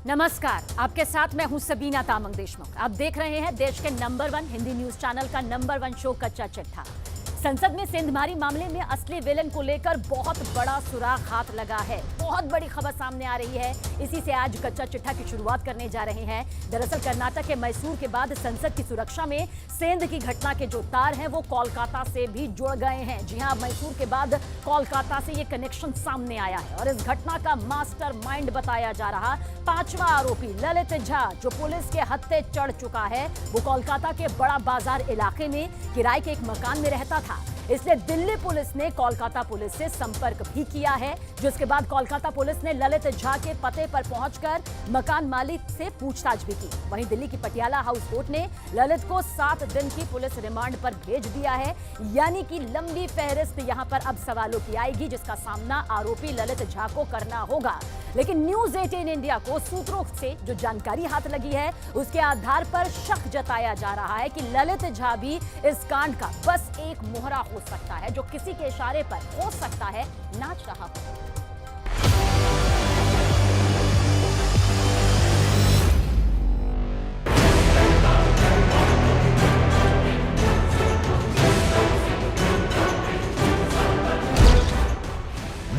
नमस्कार, आपके साथ मैं हूं सबीना तामंग देशमुख। आप देख रहे हैं देश के नंबर 1 हिंदी न्यूज चैनल का नंबर 1 शो कच्चा चिट्ठा। संसद में सेंधमारी मामले में असली विलन को लेकर बहुत बड़ा सुराग हाथ लगा है। बहुत बड़ी खबर सामने आ रही है। इसी से आज कच्चा चिट्ठा की शुरुआत करने जा रहे हैं। दरअसल कर्नाटक के मैसूर के बाद संसद की सुरक्षा में सेंध की घटना के जो तार हैं वो कोलकाता से भी जुड़ गए हैं। जी हां, मैसूर के बाद कोलकाता से ये कनेक्शन सामने आया है और इस घटना का मास्टरमाइंड बताया जा रहा 5वां आरोपी ललित झा, जो पुलिस के हत्थे चढ़ चुका है, वो कोलकाता के बड़ा बाजार इलाके में किराए के एक मकान में रहता था। इसलिए दिल्ली पुलिस ने कोलकाता पुलिस से संपर्क भी किया है, जिसके बाद कोलकाता पुलिस ने ललित झा के पते पर पहुंचकर मकान मालिक से पूछताछ भी की। वहीं दिल्ली की पटियाला हाउस कोर्ट ने ललित को 7 दिन की पुलिस रिमांड पर भेज दिया है। यानी कि लंबी फहरिस्त यहां पर अब सवालों की आएगी, जिसका सामना आरोपी ललित झा को करना होगा। लेकिन न्यूज 18 इंडिया को सूत्रों से जो जानकारी हाथ लगी है, उसके आधार पर शक जताया जा रहा है कि ललित झा भी इस कांड का बस एक मोहरा हो सकता है, जो किसी के इशारे पर हो सकता है नाच रहा हो।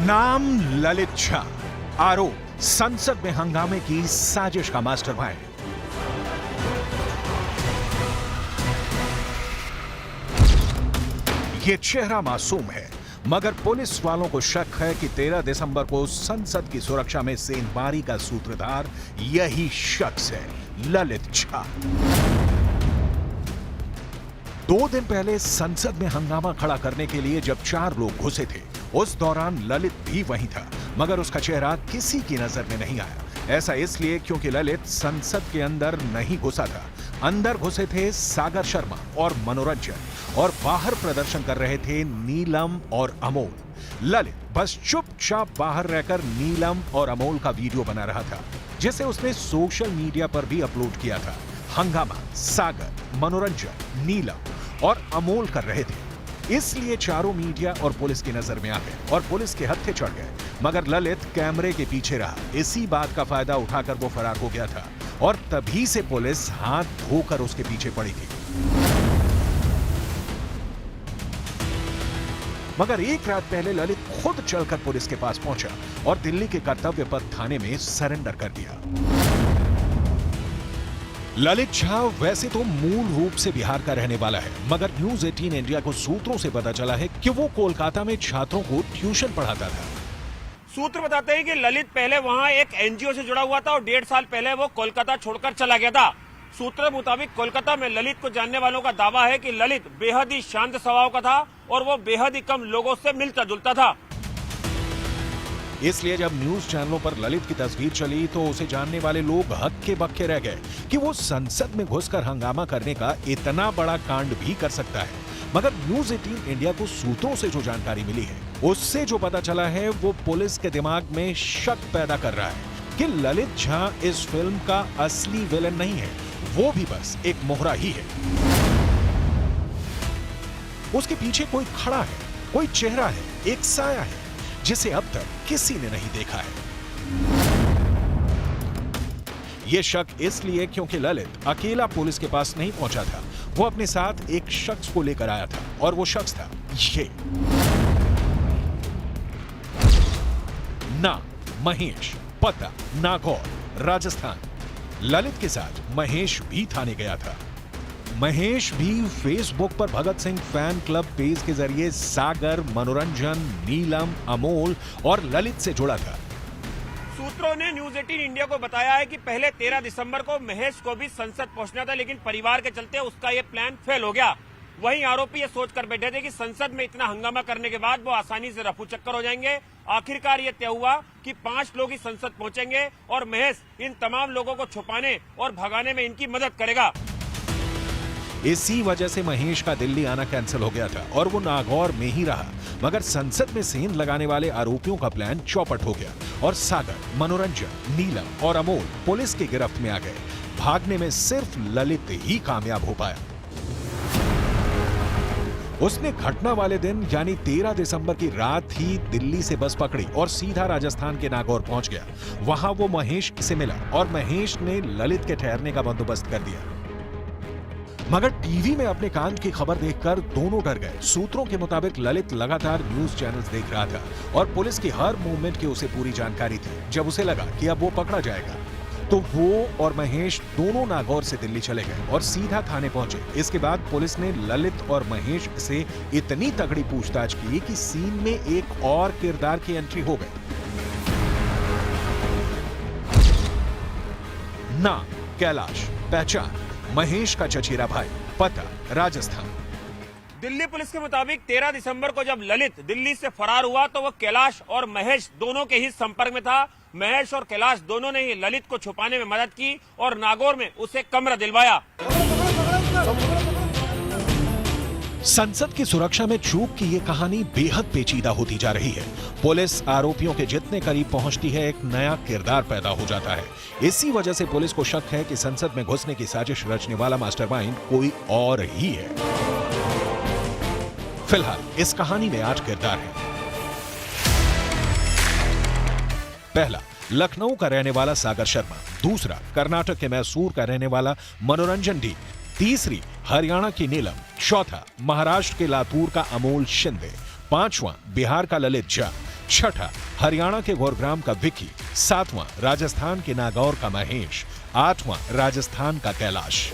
नाम ललित झा, आरोप संसद में हंगामे की साजिश का मास्टरमाइंड। ये चेहरा मासूम है, मगर पुलिस वालों को शक है कि 13 दिसंबर को संसद की सुरक्षा में सेंधमारी का सूत्रधार यही शख्स है, ललित झा। 2 दिन पहले संसद में हंगामा खड़ा करने के लिए जब 4 लोग घुसे थे, उस दौरान ललित भी वहीं था, मगर उसका चेहरा किसी की नजर में नहीं आया। ऐसा इसलिए क्योंकि ललित संसद के अंदर नहीं घुसा था। अंदर घुसे थे सागर शर्मा और मनोरंजन, और बाहर प्रदर्शन कर रहे थे नीलम और अमोल। ललित बस चुपचाप बाहर रहकर नीलम और अमोल का वीडियो बना रहा था, जिसे उसने सोशल मीडिया पर भी अपलोड किया था। हंगामा सागर, मनोरंजन, नीलम और अमोल कर रहे थे, इसलिए चारों मीडिया और पुलिस की नजर में आ गए और पुलिस के हत्थे चढ़ गए। मगर ललित कैमरे के पीछे रहा। इसी बात का फायदा उठाकर वो फरार हो गया था और तभी से पुलिस हाथ धोकर उसके पीछे पड़ी थी। मगर एक रात पहले ललित खुद चलकर पुलिस के पास पहुंचा और दिल्ली के कर्तव्य पथ थाने में सरेंडर कर दिया। ललित झा वैसे तो मूल रूप से बिहार का रहने वाला है, मगर न्यूज 18 इंडिया को सूत्रों से पता चला है कि वो कोलकाता में छात्रों को ट्यूशन पढ़ाता था। सूत्र बताते हैं कि ललित पहले वहां एक एनजीओ से जुड़ा हुआ था और 1.5 साल पहले वो कोलकाता छोड़कर चला गया था। सूत्र मुताबिक कोलकाता में ललित को जानने वालों का दावा है कि ललित बेहद ही शांत स्वभाव का था और वो बेहद ही कम लोगों से मिलता जुलता था। इसलिए जब न्यूज चैनलों पर ललित की तस्वीर चली तो उसे जानने वाले लोग हक्के बक्के रह गए कि वो संसद में घुसकर हंगामा करने का इतना बड़ा कांड भी कर सकता है। मगर न्यूज 18 इंडिया को सूत्रों से जो जानकारी मिली है, उससे जो पता चला है, वो पुलिस के दिमाग में शक पैदा कर रहा है कि ललित झा इस फिल्म का असली विलन नहीं है, वो भी बस एक मोहरा ही है। उसके पीछे कोई खड़ा है, कोई चेहरा है, एक साया है, जिसे अब तक किसी ने नहीं देखा है। यह शक इसलिए क्योंकि ललित अकेला पुलिस के पास नहीं पहुंचा था, वो अपने साथ एक शख्स को लेकर आया था और वो शख्स था ये। नाम महेश, पता नागौर, राजस्थान। ललित के साथ महेश भी थाने गया था। महेश भी फेसबुक पर Bhagat Singh fan club page के जरिए सागर, मनोरंजन, नीलम, अमोल और ललित से जुड़ा था। सूत्रों ने न्यूज 18 इंडिया को बताया है कि पहले 13 दिसंबर को महेश को भी संसद पहुंचना था, लेकिन परिवार के चलते उसका ये प्लान फेल हो गया। वहीं आरोपी ये सोचकर बैठे थे कि संसद में इतना हंगामा करने के बाद वो आसानी से रफू चक्कर हो जाएंगे। आखिरकार ये तय हुआ कि 5 लोग ही संसद पहुंचेंगे और महेश इन तमाम लोगों को छुपाने और भगाने में इनकी मदद करेगा। इसी वजह से महेश का दिल्ली आना कैंसिल हो गया था और वो नागौर में ही रहा। मगर संसद में सेंध लगाने वाले आरोपियों का प्लान चौपट हो गया और सागर, मनोरंजन, नीलम और अमोल पुलिस की गिरफ्त में आ गए। भागने में सिर्फ ललित ही कामयाब हो पाया। उसने घटना वाले दिन यानी 13 दिसंबर की रात ही दिल्ली से बस पकड़ी और सीधा राजस्थान के नागौर पहुंच गया। वहां वो महेश से मिला और महेश ने ललित के ठहरने का बंदोबस्त कर दिया। मगर टीवी में अपने कान की खबर देखकर दोनों डर गए। सूत्रों के मुताबिक ललित लगातार न्यूज चैनल्स देख रहा था और पुलिस की हर मूवमेंट की उसे पूरी जानकारी थी। जब उसे लगा कि अब वो पकड़ा जाएगा तो वो और महेश दोनों नागौर से दिल्ली चले गए और सीधा थाने पहुंचे। इसके बाद पुलिस ने ललित और महेश से इतनी तगड़ी पूछताछ की कि सीन में एक और किरदार की एंट्री हो गई। नाम कैलाश, पहचान महेश का चचेरा भाई, पता राजस्थान। दिल्ली पुलिस के मुताबिक 13 दिसंबर को जब ललित दिल्ली से फरार हुआ तो वह कैलाश और महेश दोनों के ही संपर्क में था। महेश और कैलाश दोनों ने ही ललित को छुपाने में मदद की और नागौर में उसे कमरा दिलवाया। संसद की सुरक्षा में चूक की ये कहानी बेहद पेचीदा होती जा रही है। पुलिस आरोपियों के जितने करीब पहुंचती है एक नया किरदार पैदा हो जाता है। इसी वजह से पुलिस को शक है कि संसद में घुसने की साजिश रचने वाला मास्टरमाइंड कोई और ही है। फिलहाल इस कहानी में 8 किरदार हैं। पहला, लखनऊ का रहने वाला सागर शर्मा। दूसरा, कर्नाटक के मैसूर का रहने वाला मनोरंजन डी। तीसरी, हरियाणा की नीलम। चौथा, महाराष्ट्र के लातूर का अमोल शिंदे। पांचवां, बिहार का ललित झा। छठा, हरियाणा के गुरुग्राम का विकी। सातवां, राजस्थान के नागौर का महेश। आठवां, राजस्थान का कैलाश।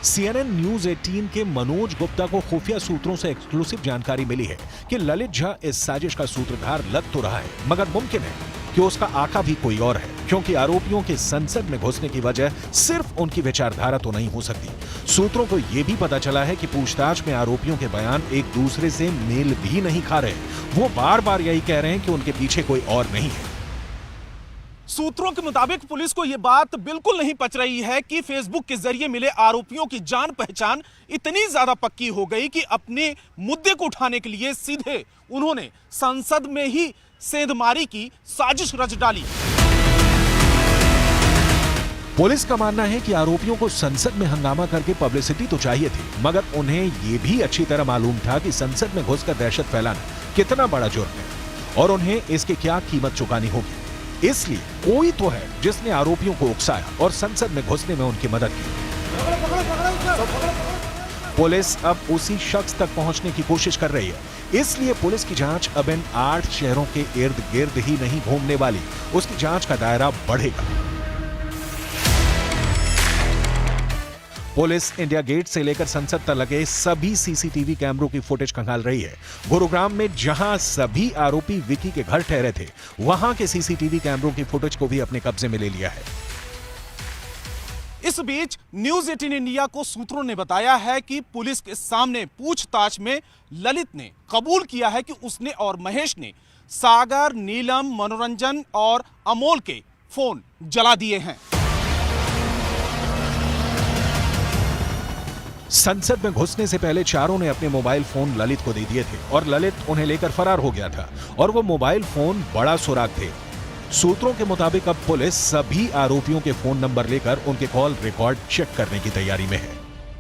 CNN न्यूज 18 के मनोज गुप्ता को खुफिया सूत्रों से एक्सक्लूसिव जानकारी मिली है कि ललित झा इस साजिश का सूत्रधार लग तो रहा है, मगर मुमकिन है कि उसका आका भी कोई और है, क्योंकि आरोपियों के संसद में घुसने की वजह सिर्फ उनकी विचारधारा तो नहीं हो सकती। सूत्रों को यह भी पता चला है कि पूछताछ में आरोपियों के बयान एक दूसरे से मेल भी नहीं खा रहे। वो बार बार यही कह रहे हैं कि उनके पीछे कोई और नहीं है। सूत्रों के मुताबिक पुलिस को यह बात बिल्कुल नहीं पच रही है कि फेसबुक के जरिए मिले आरोपियों की जान पहचान इतनी ज्यादा पक्की हो गई कि अपने मुद्दे को उठाने के लिए सीधे उन्होंने संसद में ही सेंधमारी की साजिश रच डाली। पुलिस का मानना है कि आरोपियों को संसद में हंगामा करके पब्लिसिटी तो चाहिए थी, मगर उन्हें यह भी अच्छी तरह मालूम था कि संसद में घुसकर दहशत फैलाना कितना बड़ा जुर्म है और उन्हें इसकी क्या कीमत चुकानी होगी। इसलिए कोई तो है जिसने आरोपियों को उकसाया और संसद में घुसने में उनकी मदद की। पुलिस अब उसी शख्स तक पहुंचने की कोशिश कर रही है। इसलिए पुलिस की जांच अब इन 8 शहरों के इर्द गिर्द ही नहीं घूमने वाली, उसकी जांच का दायरा बढ़ेगा। पुलिस इंडिया गेट से लेकर संसद तक लगे सभी सीसीटीवी कैमरों की फुटेज खंगाल रही है। गुरुग्राम में जहां सभी आरोपी विकी के घर ठहरे थे, वहां के सीसीटीवी कैमरों की फुटेज को भी अपने कब्जे में ले लिया है। इस बीच न्यूज 18 इंडिया को सूत्रों ने बताया है कि पुलिस के सामने पूछताछ में ललित ने कबूल किया है कि उसने और महेश ने सागर, नीलम, मनोरंजन और अमोल के फोन जला दिए हैं। संसद में घुसने से पहले चारों ने अपने मोबाइल फोन ललित को दे दिए थे और ललित उन्हें लेकर फरार हो गया था और वो मोबाइल फोन बड़ा सुराग थे। सूत्रों के मुताबिक अब पुलिस सभी आरोपियों के फोन नंबर लेकर उनके कॉल रिकॉर्ड चेक करने की तैयारी में है।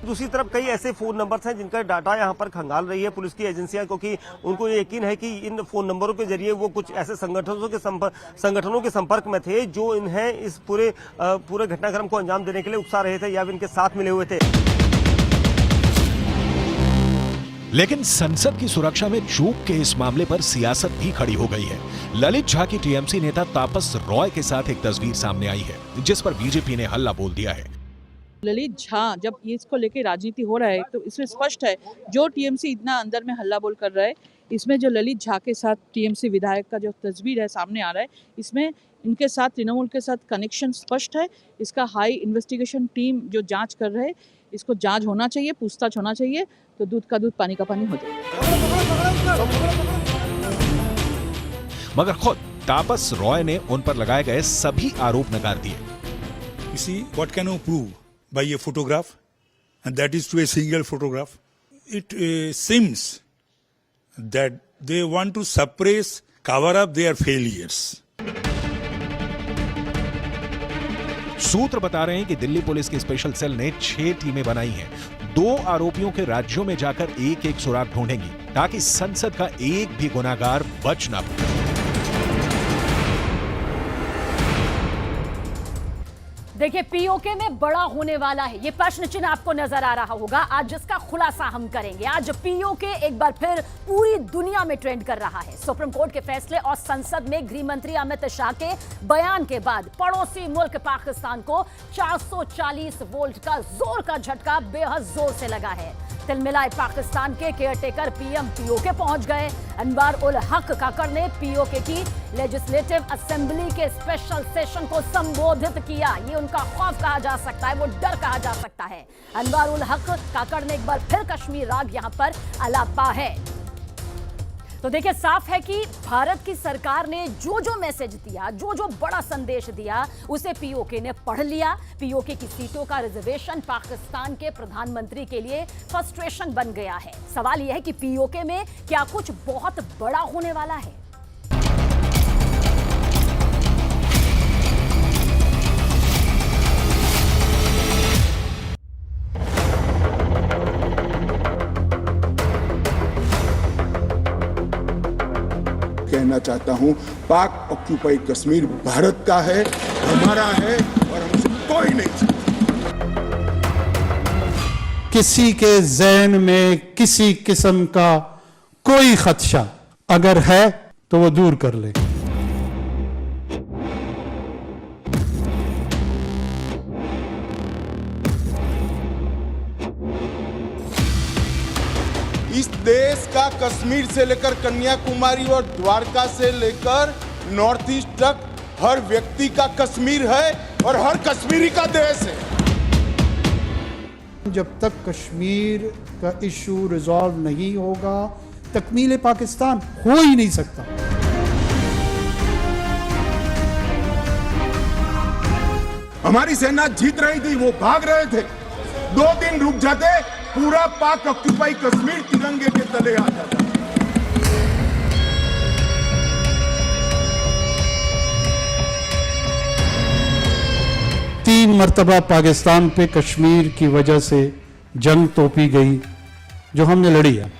दूसरी तरफ कई ऐसे फोन नंबर्स हैं जिनका डाटा यहां पर खंगाल रही है पुलिस की एजेंसियां, क्योंकि उनको ये यकीन है कि इन फोन नंबरों के जरिए वो कुछ ऐसे संगठनों के संपर्क में थे जो इन्हें इस पूरे घटनाक्रम को अंजाम देने के लिए उकसा रहे थे या इनके साथ मिले हुए थे। लेकिन संसद की सुरक्षा में चूक के इस मामले पर सियासत भी खड़ी हो गई है। ललित झा की टीएमसी नेता तापस रॉय के साथ एक तस्वीर सामने आई है जिस पर बीजेपी ने हल्ला बोल दिया है। ललित झा जब इसको लेके राजनीति हो रहा है तो इसमें स्पष्ट है जो टीएमसी इतना अंदर में हल्ला बोल कर रहा है, इसमें जो ललित झा के साथ टीएमसी विधायक का जो तस्वीर है सामने आ रहा है, इसमें इनके साथ तृणमूल के साथ कनेक्शन स्पष्ट है। इसका हाई इन्वेस्टिगेशन टीम जो जांच कर रहे हैं, इसको जांच होना चाहिए, पूछताछ होना चाहिए, तो दूध का दूध पानी का पानी हो जाए। मगर खुद तापस रॉय ने उन पर लगाए गए सभी आरोप नकार दिए। You see, what can you prove by a photograph? And that is to a single photograph. It seems that they want to suppress, cover up their failures. सूत्र बता रहे हैं कि दिल्ली पुलिस की स्पेशल सेल ने 6 टीमें बनाई हैं। 2 आरोपियों के राज्यों में जाकर एक-एक सुराग ढूंढेंगी ताकि संसद का एक भी गुनाहगार बच ना पाए। देखिए, पीओके में बड़ा होने वाला है, ये प्रश्न चिन्ह आपको नजर आ रहा होगा। आज जिसका खुलासा हम करेंगे। आज पीओके एक बार फिर पूरी दुनिया में ट्रेंड कर रहा है। सुप्रीम कोर्ट के फैसले और संसद में गृह मंत्री अमित शाह के बयान के बाद पड़ोसी मुल्क पाकिस्तान को 440 वोल्ट का जोर का झटका बेहद जोर से लगा है। तिलमिलाए पाकिस्तान के केयरटेकर पीएम पीओके पहुंच गए। अनवर उल हक काकड़ ने पीओके की लेजिस्लेटिव असेंबली के स्पेशल सेशन को संबोधित किया। ये उनका खौफ कहा जा सकता है, वो डर कहा जा सकता है। अनवर उल हक काकड़ ने एक बार फिर कश्मीर राग यहां पर अलापा है। तो देखिए, साफ है कि भारत की सरकार ने जो जो मैसेज दिया, जो जो बड़ा संदेश दिया, उसे पीओके ने पढ़ लिया। पीओके की सीटों का रिजर्वेशन पाकिस्तान के प्रधानमंत्री के लिए फ्रस्ट्रेशन बन गया है। सवाल यह है कि पीओके में क्या कुछ बहुत बड़ा होने वाला है? कहना चाहता हूं, पाक ऑक्यूपाई कश्मीर भारत का है, हमारा है और हमसे कोई नहीं चाहता। किसी के ज़हन में किसी किस्म का कोई खदशा अगर है तो वो दूर कर ले। इस देश का कश्मीर से लेकर कन्याकुमारी और द्वारका से लेकर नॉर्थ ईस्ट तक हर व्यक्ति का कश्मीर है और हर कश्मीरी का देश है। जब तक कश्मीर का इशू रिजॉल्व नहीं होगा, तकमील पाकिस्तान हो ही नहीं सकता। हमारी सेना जीत रही थी, वो भाग रहे थे। 2 दिन रुक जाते, पूरा पाक ऑक्यूपाई कश्मीर तिरंगे के तले आ जाता। तीन मर्तबा पाकिस्तान पे कश्मीर की वजह से जंग तोपी गई जो हमने लड़ी है।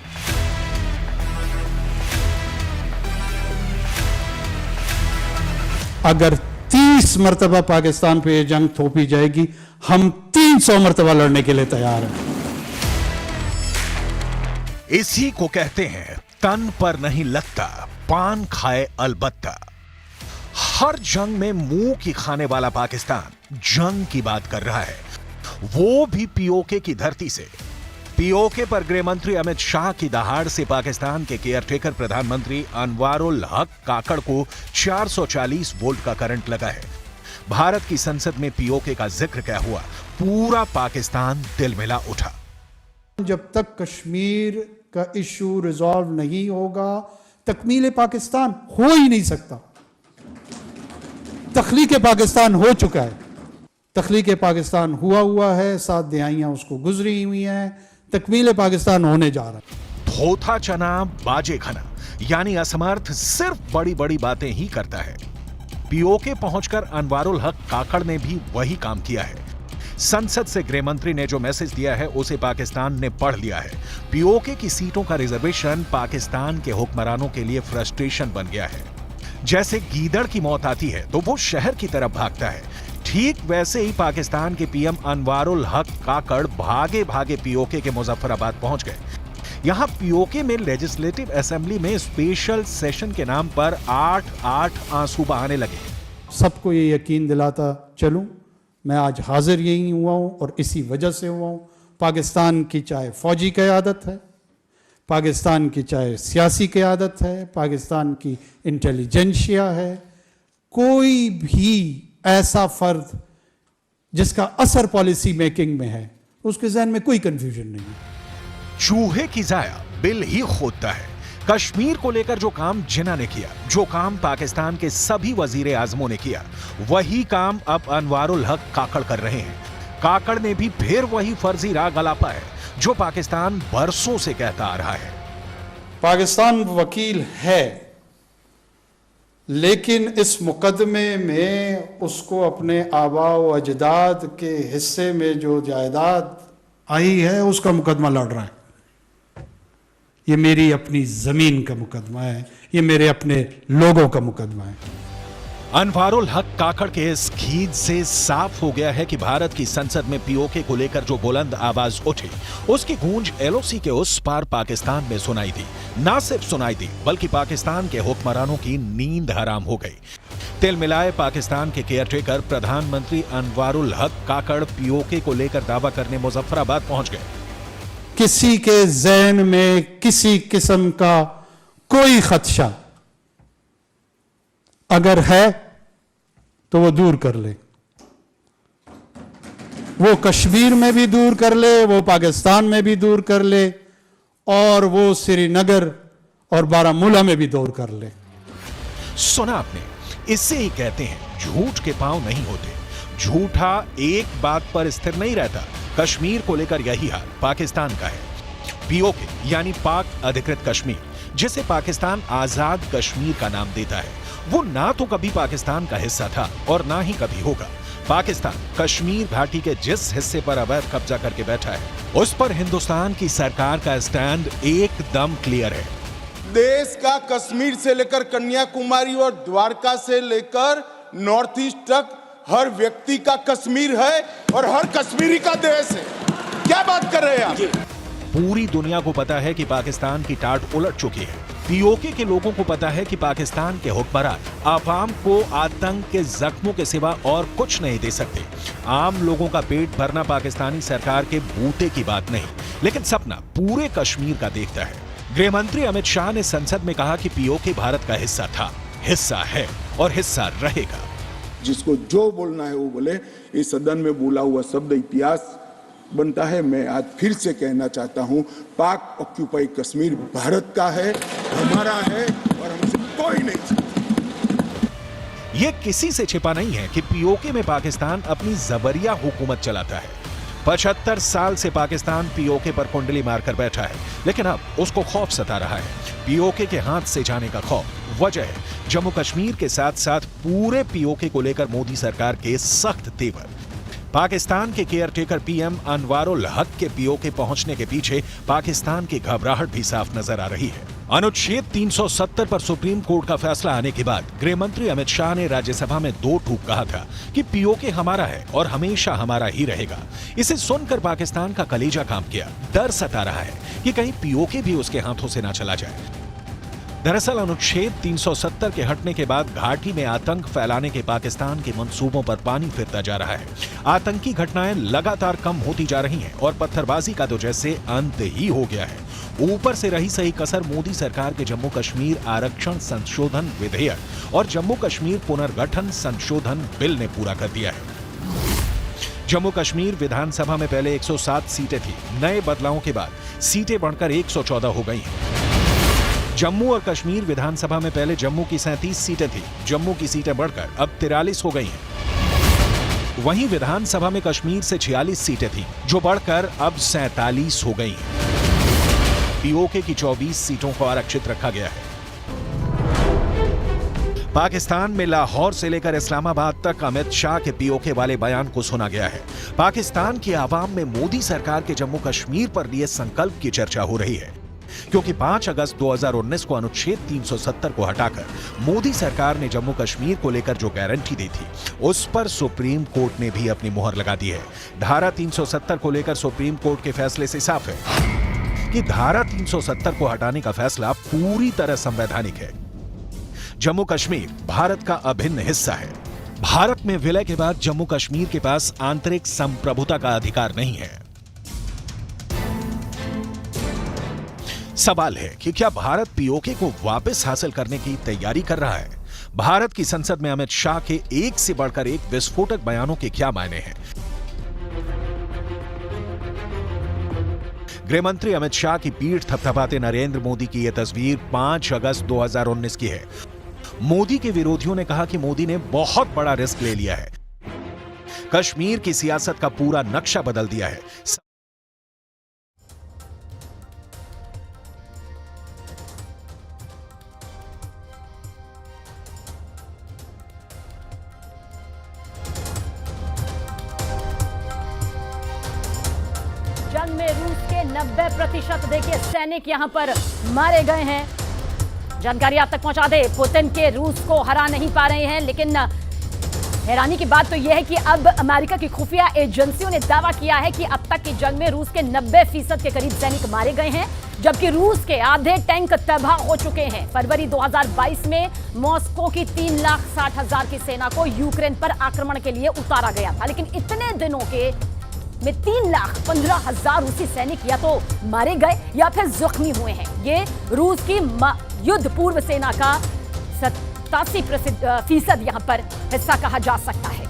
अगर 30 मर्तबा पाकिस्तान पे जंग थोपी जाएगी, हम 300 मर्तबा लड़ने के लिए तैयार हैं। इसी को कहते हैं तन पर नहीं लगता, पान खाए अलबत्ता। हर जंग में मुंह की खाने वाला पाकिस्तान जंग की बात कर रहा है, वो भी पीओके की धरती से। पीओके पर गृह मंत्री अमित शाह की दहाड़ से पाकिस्तान के केयरटेकर प्रधानमंत्री अनवर उल हक काकड़ को 440 वोल्ट का करंट लगा है। भारत की संसद में पीओके का जिक्र क्या हुआ, पूरा पाकिस्तान तिलमिला उठा। जब तक कश्मीर का इशू रिजॉल्व नहीं होगा, तकमील पाकिस्तान हो ही नहीं सकता। तख्लीक पाकिस्तान हो चुका है, तख्लीक पाकिस्तान हुआ है, 7 दिहाइयां उसको गुजरी हुई हैं, तकमील पाकिस्तान होने जा रहा है। थोथा चना बाजे खना, यानी असमर्थ सिर्फ बड़ी बड़ी बातें ही करता है। पीओके पहुंचकर अनवर उल हक काकड़ ने भी वही काम किया है। संसद से गृह मंत्री ने जो मैसेज दिया है उसे पाकिस्तान ने पढ़ लिया है। पीओके की सीटों का रिजर्वेशन पाकिस्तान के हुक्मरानों के लिए फ्रस्ट्रेशन बन गया है। जैसे गीदड़ की मौत आती है तो वो शहर की तरफ भागता है, ठीक वैसे ही पाकिस्तान के पीएम अनवर उल हक काकड़ भागे भागे पीओके के मुजफ्फराबाद पहुंच गए। यहां पीओके में लेजिस्लेटिव असेंबली में स्पेशल सेशन के नाम पर 8 आंसू बहाने लगे। सबको ये यकीन दिलाता चलूं, मैं आज हाजिर यही हुआ हूं और इसी वजह से हुआ हूं। पाकिस्तान की चाहे फौजी क़यादत है, पाकिस्तान की चाहे सियासी क़यादत है, पाकिस्तान की इंटेलिजेंशिया है, कोई भी ऐसा फर्द जिसका असर पॉलिसी मेकिंग में है, उसके जहन में कोई कंफ्यूजन नहीं है। चूहे की जाया बिल ही खोदता है। कश्मीर को लेकर जो काम जिन्ना ने किया, जो काम पाकिस्तान के सभी वजीर आजमों ने किया, वही काम अब अनवर उल हक काकड़ कर रहे हैं। काकड़ ने भी फिर वही फर्जी राग अलापा है जो पाकिस्तान बरसों से कहता आ रहा है। पाकिस्तान वकील है, लेकिन इस मुकदमे में उसको अपने आबा व अजदाद के हिस्से में जो जायदाद आई है उसका मुकदमा लड़ रहा है। ये मेरी अपनी जमीन का मुकदमा है, ये मेरे अपने लोगों का मुकदमा है। अनवारुल हक काकड़ के इस खींच से साफ हो गया है कि भारत की संसद में पीओके को लेकर जो बुलंद आवाज उठी, उसकी गूंज एलओसी के उस पार पाकिस्तान में सुनाई दी। ना सिर्फ सुनाई दी, बल्कि पाकिस्तान के हुक्मरानों की नींद हराम हो गई। तिल मिलाए पाकिस्तान के केयरटेकर प्रधानमंत्री अनवारुल हक काकड़ पीओके को लेकर दावा करने मुजफ्फराबाद पहुंच गए। किसी के ज़हन में किसी किस्म का कोई खदशा अगर है तो वो दूर कर ले, वो कश्मीर में भी दूर कर ले, वो पाकिस्तान में भी दूर कर ले, और वो श्रीनगर और बारामूला में भी दूर कर ले। सुना आपने, इससे ही कहते हैं झूठ के पांव नहीं होते। झूठा एक बात पर स्थिर नहीं रहता। कश्मीर को लेकर यही हाल पाकिस्तान का है। पीओके यानी पाक अधिकृत कश्मीर, जिसे पाकिस्तान आजाद कश्मीर का नाम देता है, वो ना तो कभी पाकिस्तान का हिस्सा था और ना ही कभी होगा। पाकिस्तान कश्मीर घाटी के जिस हिस्से पर अवैध कब्जा करके बैठा है, उस पर हिंदुस्तान की सरकार का स्टैंड एकदम क्लियर है। देश का कश्मीर से लेकर कन्याकुमारी और द्वारका से लेकर नॉर्थ ईस्ट तक हर व्यक्ति का कश्मीर है और हर कश्मीरी का देश है। क्या बात कर रहे हैं आप? पूरी दुनिया को पता है कि पाकिस्तान की टाट उलट चुकी है। पीओके के लोगों को पता है कि पाकिस्तान के हुक्मरान आवाम को आतंक के जख्मों के सिवा और कुछ नहीं दे सकते। आम लोगों का पेट भरना पाकिस्तानी सरकार के बूते की बात नहीं, लेकिन सपना पूरे कश्मीर का देखता है। गृह मंत्री अमित शाह ने संसद में कहा कि पीओके भारत का हिस्सा था, हिस्सा है और हिस्सा रहेगा। जिसको जो बोलना है वो बोले। इस सदन में बोला हुआ शब्द इतिहास बनता है। मैं आज फिर से कहना चाहता हूं, पाक ऑक्यूपाई कश्मीर भारत का है, हमारा है और हमसे कोई नहीं सकता। यह किसी से छिपा नहीं है कि पीओके में पाकिस्तान अपनी जबरिया हुकूमत चलाता है। 75 साल से पाकिस्तान पीओके पर कुंडली मारकर बैठा है, लेकिन अब उसको खौफ सता रहा है। पीओके के हाथ से जाने का खौफ। वजह है जम्मू कश्मीर के साथ साथ पूरे पीओके को लेकर मोदी सरकार के सख्त तेवर। पाकिस्तान के केयरटेकर पीएम अनवारुल हक के पीओके पहुंचने के पीछे पाकिस्तान की घबराहट भी साफ नजर आ रही है। अनुच्छेद 370 पर सुप्रीम कोर्ट का फैसला आने के बाद गृह मंत्री अमित शाह ने राज्यसभा में दो टूक कहा था कि पीओके हमारा है और हमेशा हमारा ही रहेगा। इसे सुनकर पाकिस्तान का कलेजा काम किया। डर सता रहा है कि कहीं पीओके भी उसके हाथों से ना चला जाए। दरअसल अनुच्छेद 370 के हटने के बाद घाटी में आतंक फैलाने के पाकिस्तान के मंसूबों पर पानी फिरता जा रहा है। आतंकी घटनाएं लगातार कम होती जा रही हैं और पत्थरबाजी का तो जैसे अंत ही हो गया है। ऊपर से रही सही कसर मोदी सरकार के जम्मू कश्मीर आरक्षण संशोधन विधेयक और जम्मू कश्मीर पुनर्गठन संशोधन बिल ने पूरा कर दिया है। जम्मू कश्मीर विधानसभा में पहले 107 सीटें थी। नए बदलावों के बाद सीटें बढ़कर 114 हो गई हैं। जम्मू और कश्मीर विधानसभा में पहले जम्मू की 37 सीटें थी। जम्मू की सीटें बढ़कर अब 43 हो गई हैं। वहीं विधानसभा में कश्मीर से 46 सीटें थी, जो बढ़कर अब 47 हो गई हैं। पीओके की 24 सीटों को आरक्षित रखा गया है। पाकिस्तान में लाहौर से लेकर इस्लामाबाद तक अमित शाह के पीओके वाले बयान को सुना गया है। पाकिस्तान की आवाम में मोदी सरकार के जम्मू कश्मीर पर लिए संकल्प की चर्चा हो रही है, क्योंकि 5 अगस्त 2019 को अनुच्छेद 370 को हटाकर मोदी सरकार ने जम्मू कश्मीर को लेकर जो गारंटी दी थी, उस पर सुप्रीम कोर्ट ने भी अपनी मुहर लगा दी है। धारा 370 को लेकर सुप्रीम कोर्ट के फैसले से साफ है कि धारा 370 को हटाने का फैसला पूरी तरह संवैधानिक है। जम्मू कश्मीर भारत का अभिन्न हिस्सा है। भारत में विलय के बाद जम्मू कश्मीर के पास आंतरिक संप्रभुता का अधिकार नहीं है। सवाल है कि क्या भारत पीओके को वापस हासिल करने की तैयारी कर रहा है? भारत की संसद में अमित शाह के एक से बढ़कर एक विस्फोटक बयानों के क्या मायने हैं? गृह मंत्री अमित शाह की पीठ थपथपाते नरेंद्र मोदी की यह तस्वीर 5 अगस्त 2019 की है। मोदी के विरोधियों ने कहा कि मोदी ने बहुत बड़ा रिस्क ले लिया है, कश्मीर की सियासत का पूरा नक्शा बदल दिया है। में रूस के 90% देखिए सैनिक यहां पर मारे गए हैं। जानकारी आप तक पहुंचा दे, पुतिन के रूस को हरा नहीं पा रहे हैं, लेकिन हैरानी की बात तो यह है कि अब अमेरिका की खुफिया एजेंसियों ने दावा किया है कि अब तक की जंग में रूस के 90% के करीब सैनिक मारे गए हैं, जबकि रूस के आधे टैंक तबाह हो चुके हैं। फरवरी 2022 में मॉस्को की 3,60,000 की सेना को यूक्रेन पर आक्रमण के लिए उतारा गया था, लेकिन इतने दिनों के में 3,15,000 रूसी सैनिक या तो मारे गए या फिर जख्मी हुए हैं। ये रूस की युद्ध पूर्व सेना का 87% यहां पर हिस्सा कहा जा सकता है।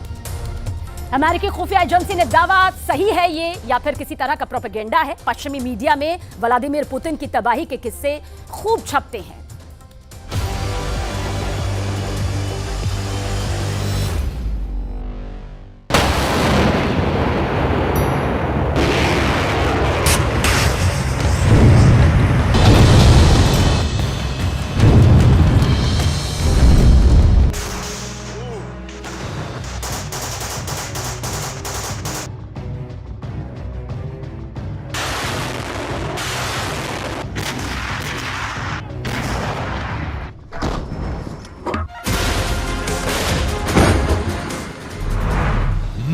अमेरिकी खुफिया एजेंसी ने दावा सही है ये या फिर किसी तरह का प्रोपेगेंडा है? पश्चिमी मीडिया में व्लादिमीर पुतिन की तबाही के किस्से खूब छपते हैं।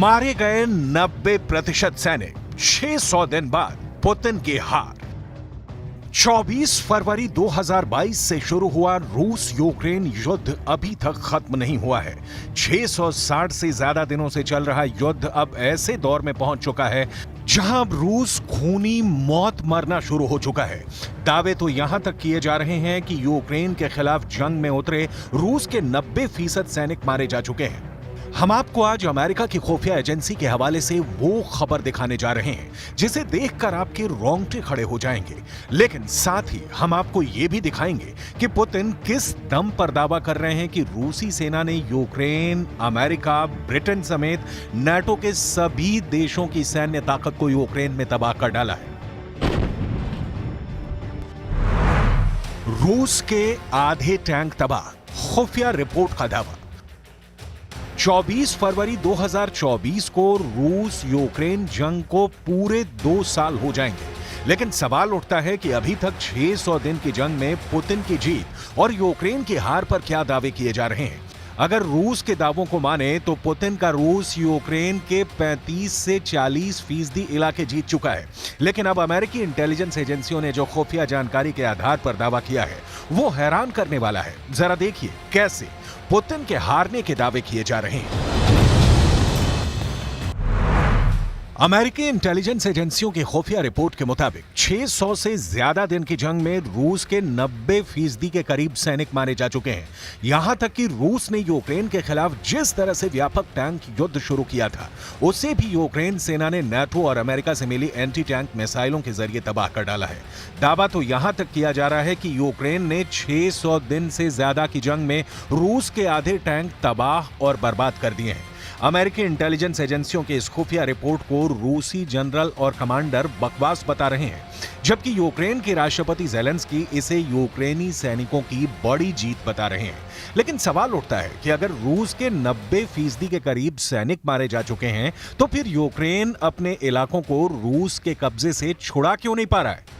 मारे गए 90% सैनिक, 600 दिन बाद पुतिन की हार। 24 फरवरी 2022 से शुरू हुआ रूस यूक्रेन युद्ध अभी तक खत्म नहीं हुआ है। 660 से ज्यादा दिनों से चल रहा युद्ध अब ऐसे दौर में पहुंच चुका है जहां अब रूस खूनी मौत मरना शुरू हो चुका है। दावे तो यहां तक किए जा रहे हैं कि यूक्रेन के खिलाफ जंग में उतरे रूस के 90% सैनिक मारे जा चुके हैं। हम आपको आज अमेरिका की खुफिया एजेंसी के हवाले से वो खबर दिखाने जा रहे हैं जिसे देखकर आपके रोंगटे खड़े हो जाएंगे, लेकिन साथ ही हम आपको ये भी दिखाएंगे कि पुतिन किस दम पर दावा कर रहे हैं कि रूसी सेना ने यूक्रेन, अमेरिका, ब्रिटेन समेत नाटो के सभी देशों की सैन्य ताकत को यूक्रेन में तबाह कर डाला है। रूस के आधे टैंक तबाह, खुफिया रिपोर्ट का दावा। 24 फरवरी 2024 को रूस यूक्रेन जंग को पूरे 2 साल हो जाएंगे, लेकिन सवाल उठता है कि अभी तक 600 दिन की जंग में पुतिन की जीत और यूक्रेन की हार पर क्या दावे किए जा रहे हैं। अगर रूस के दावों को माने तो पुतिन का रूस यूक्रेन के 35 से 40% इलाके जीत चुका है, लेकिन अब अमेरिकी इंटेलिजेंस एजेंसियों ने जो खुफिया जानकारी के आधार पर दावा किया है वो हैरान करने वाला है। जरा देखिए कैसे पुतिन के हारने के दावे किए जा रहे हैं। अमेरिकी इंटेलिजेंस एजेंसियों की खुफिया रिपोर्ट के मुताबिक 600 से ज्यादा दिन की जंग में रूस के 90% के करीब सैनिक मारे जा चुके हैं। यहां तक कि रूस ने यूक्रेन के खिलाफ जिस तरह से व्यापक टैंक युद्ध शुरू किया था, उसे भी यूक्रेन सेना ने नाटो और अमेरिका से मिली एंटी टैंक मिसाइलों के जरिए तबाह कर डाला है। दावा तो यहां तक किया जा रहा है कि यूक्रेन ने 600 दिन से ज्यादा की जंग में रूस के आधे टैंक तबाह और बर्बाद कर दिए हैं। अमेरिकी इंटेलिजेंस एजेंसियों के इस खुफिया रिपोर्ट को रूसी जनरल और कमांडर बकवास बता रहे हैं, जबकि यूक्रेन के राष्ट्रपति ज़ेलेंस्की इसे यूक्रेनी सैनिकों की बड़ी जीत बता रहे हैं। लेकिन सवाल उठता है कि अगर रूस के 90% के करीब सैनिक मारे जा चुके हैं, तो फिर यूक्रेन अपने इलाकों को रूस के कब्जे से छुड़ा क्यों नहीं पा रहा है?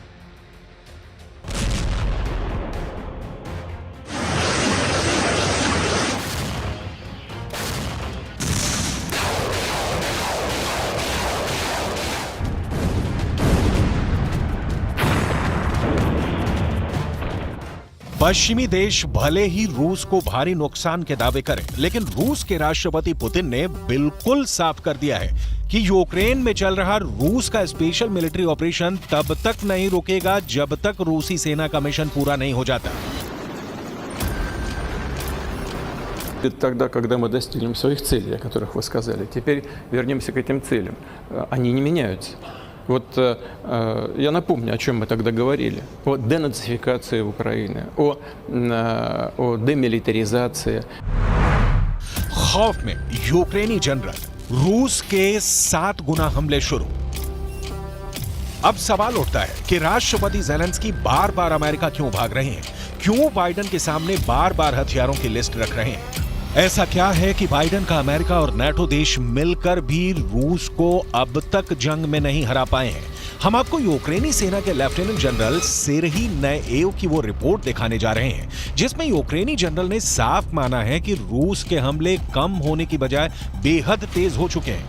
पश्चिमी देश भले ही रूस को भारी नुकसान के दावे करें, लेकिन रूस के राष्ट्रपति पुतिन ने बिल्कुल साफ कर दिया है कि यूक्रेन में चल रहा रूस का स्पेशल मिलिट्री ऑपरेशन तब तक नहीं रुकेगा जब तक रूसी सेना का मिशन पूरा नहीं हो जाता। Тогда, когда мы достигнем своих целей, о которых вы сказали, теперь вернемся к этим целям. Они не меняются. Вот я напомню, о чем мы тогда говорили. О денацификации Украины, о демилитаризации. खौफ में यूक्रेनी जनरल, रूस के 7 गुना हमले शुरू। अब सवाल उठता है कि राष्ट्रपति ज़ेलेंस्की बार बार अमेरिका क्यों भाग रहे हैं? क्यों बाइडेन के सामने बार बार हथियारों की लिस्ट रख रहे हैं? ऐसा क्या है कि बाइडेन का अमेरिका और नाटो देश मिलकर भी रूस को अब तक जंग में नहीं हरा पाए हैं? हम आपको यूक्रेनी सेना के लेफ्टिनेंट जनरल सेरही नएव की वो रिपोर्ट दिखाने जा रहे हैं जिसमें यूक्रेनी जनरल ने साफ माना है कि रूस के हमले कम होने की बजाय बेहद तेज हो चुके हैं।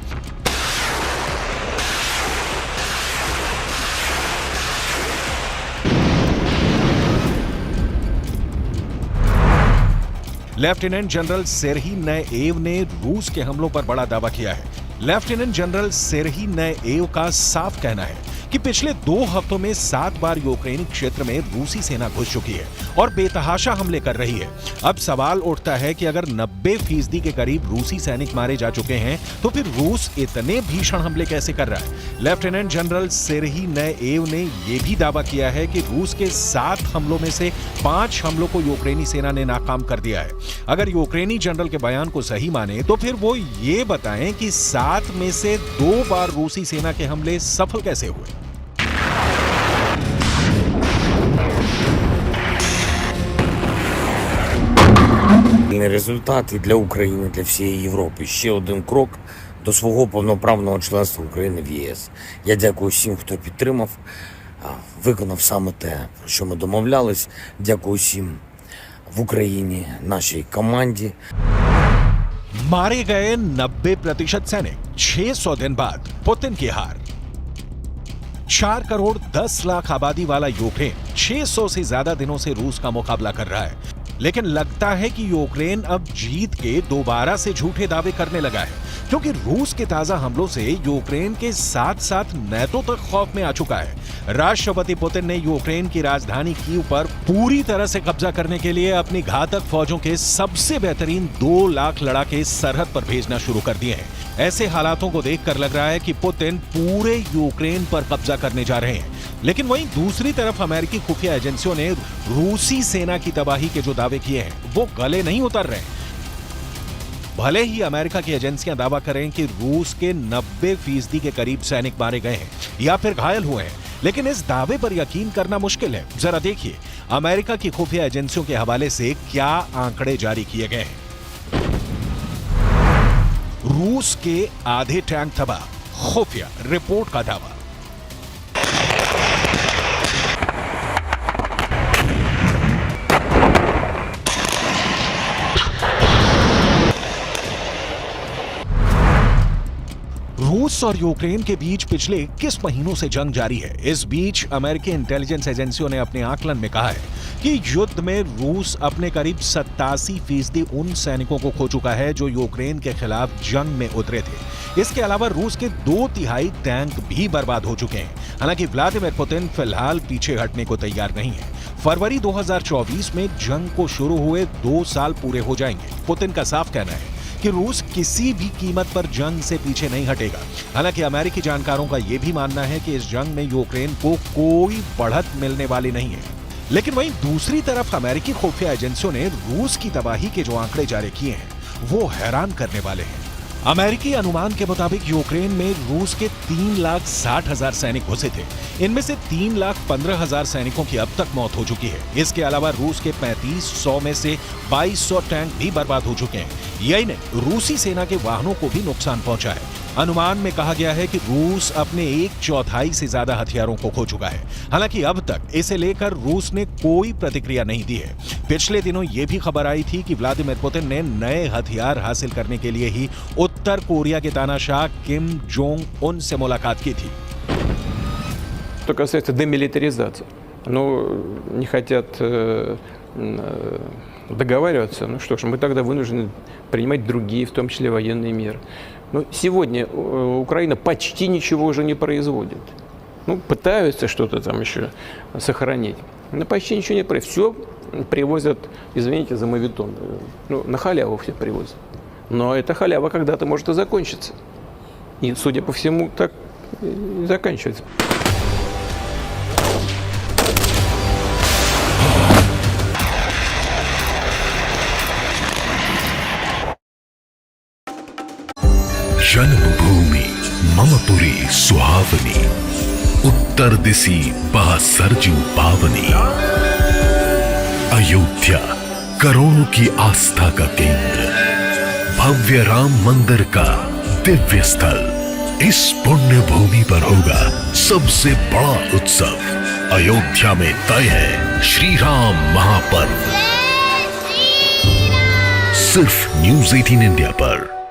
लेफ्टिनेंट जनरल सेरही नएव ने रूस के हमलों पर बड़ा दावा किया है। लेफ्टिनेंट जनरल सेरही नएव का साफ कहना है कि पिछले 2 हफ्तों में 7 बार यूक्रेनी क्षेत्र में रूसी सेना घुस चुकी है और बेतहाशा हमले कर रही है। अब सवाल उठता है कि अगर 90% के करीब रूसी सैनिक मारे जा चुके हैं तो फिर रूस इतने भीषण हमले कैसे कर रहा है। लेफ्टिनेंट जनरल सेरही नएव ने यह भी दावा किया है कि रूस के 7 हमलों में से 5 हमलों को यूक्रेनी सेना ने नाकाम कर दिया है। अगर यूक्रेनी जनरल के बयान को सही माने तो फिर वो ये बताएं कि 7 में से 2 बार रूसी सेना के हमले सफल कैसे हुए। Результат і для України, для всієї Європи. Ще один крок до свого повноправного членства України в ЄС. Я дякую всім, хто підтримав, виконав саме те, про що ми домовлялись. Дякую всім в Україні, нашій команді. मारे गए 90% सैनिक 600 दिन बाद पुतिन की हार। 4 करोड़ 10 लाख आबादी वाला यूक्रेन 600 से ज्यादा दिनों से रूस का मुकाबला कर रहा है, लेकिन लगता है कि यूक्रेन अब जीत के दोबारा से झूठे दावे करने लगा है, क्योंकि रूस के ताजा हमलों से यूक्रेन के साथ साथ नेटो तक खौफ में आ चुका है। राष्ट्रपति पुतिन ने यूक्रेन की राजधानी कीव पर पूरी तरह से कब्जा करने के लिए अपनी घातक फौजों के सबसे बेहतरीन 2 लाख लड़ाके सरहद पर भेजना शुरू कर दिए हैं। ऐसे हालातों को देखकर लग रहा है कि पुतिन पूरे यूक्रेन पर कब्जा करने जा रहे हैं। लेकिन वहीं दूसरी तरफ अमेरिकी खुफिया एजेंसियों ने रूसी सेना की तबाही के जो दावे किए हैं वो गले नहीं उतर रहे। भले ही अमेरिका की एजेंसियां दावा करें कि रूस के 90% के करीब सैनिक मारे गए हैं या फिर घायल हुए हैं, लेकिन इस दावे पर यकीन करना मुश्किल है। जरा देखिए अमेरिका की खुफिया एजेंसियों के हवाले से क्या आंकड़े जारी किए गए हैं। रूस के आधे टैंक तबाह, खुफिया रिपोर्ट का दावा। रूस और यूक्रेन के बीच पिछले 21 महीनों से जंग जारी है। इस बीच अमेरिकी इंटेलिजेंस एजेंसियों ने अपने आकलन में कहा है कि युद्ध में रूस अपने करीब 87% उन सैनिकों को खो चुका है जो यूक्रेन के खिलाफ जंग में उतरे थे। इसके अलावा रूस के 2/3 टैंक भी बर्बाद हो चुके हैं। हालांकि व्लादिमीर पुतिन फिलहाल पीछे हटने को तैयार नहीं है। फरवरी 2024 में जंग को शुरू हुए 2 साल पूरे हो जाएंगे। पुतिन का साफ कहना है कि रूस किसी भी कीमत पर जंग से पीछे नहीं हटेगा। हालांकि अमेरिकी जानकारों का यह भी मानना है कि इस जंग में यूक्रेन को कोई बढ़त मिलने वाली नहीं है। लेकिन वहीं दूसरी तरफ अमेरिकी खुफिया एजेंसियों ने रूस की तबाही के जो आंकड़े जारी किए हैं वो हैरान करने वाले हैं। अमेरिकी अनुमान के मुताबिक यूक्रेन में रूस के 3,60,000 सैनिक घुसे थे। इनमें से 3,15,000 सैनिकों की अब तक मौत हो चुकी है। इसके अलावा रूस के 3500 में से 2200 टैंक भी बर्बाद हो चुके हैं। यही नहीं, रूसी सेना के वाहनों को भी नुकसान पहुंचा है। अनुमान में कहा गया है कि रूस अपने 1/4 से ज्यादा हथियारों को खो चुका है। हालांकि अब तक इसे लेकर रूस ने कोई प्रतिक्रिया नहीं दी है। पिछले दिनों यह भी खबर आई थी कि व्लादिमीर पुतिन ने नए हथियार हासिल करने के लिए ही उत्तर कोरिया के तानाशाह किम जोंग उन से मुलाकात की थी। Что касается демилитаризации, не хотят договариваться, ну что ж, мы тогда вынуждены принимать другие, в том числе военные меры. Но сегодня Украина почти ничего уже не производит. Пытаются что-то там еще сохранить, но почти ничего не производят. Все привозят, извините за моветон, на халяву все привозят. Но эта халява когда-то может и закончиться. И, судя по всему, так и заканчивается. जन्मभूमि ममपुरी सुहावनी, उत्तर दिशी बहसरजू पावनी, अयोध्या करोड़ों की आस्था का केंद्र, भव्य राम मंदिर का दिव्य स्थल, इस पुण्य भूमि पर होगा सबसे बड़ा उत्सव। अयोध्या में तय है श्री राम महापर्व। सिर्फ News 18 इंडिया पर।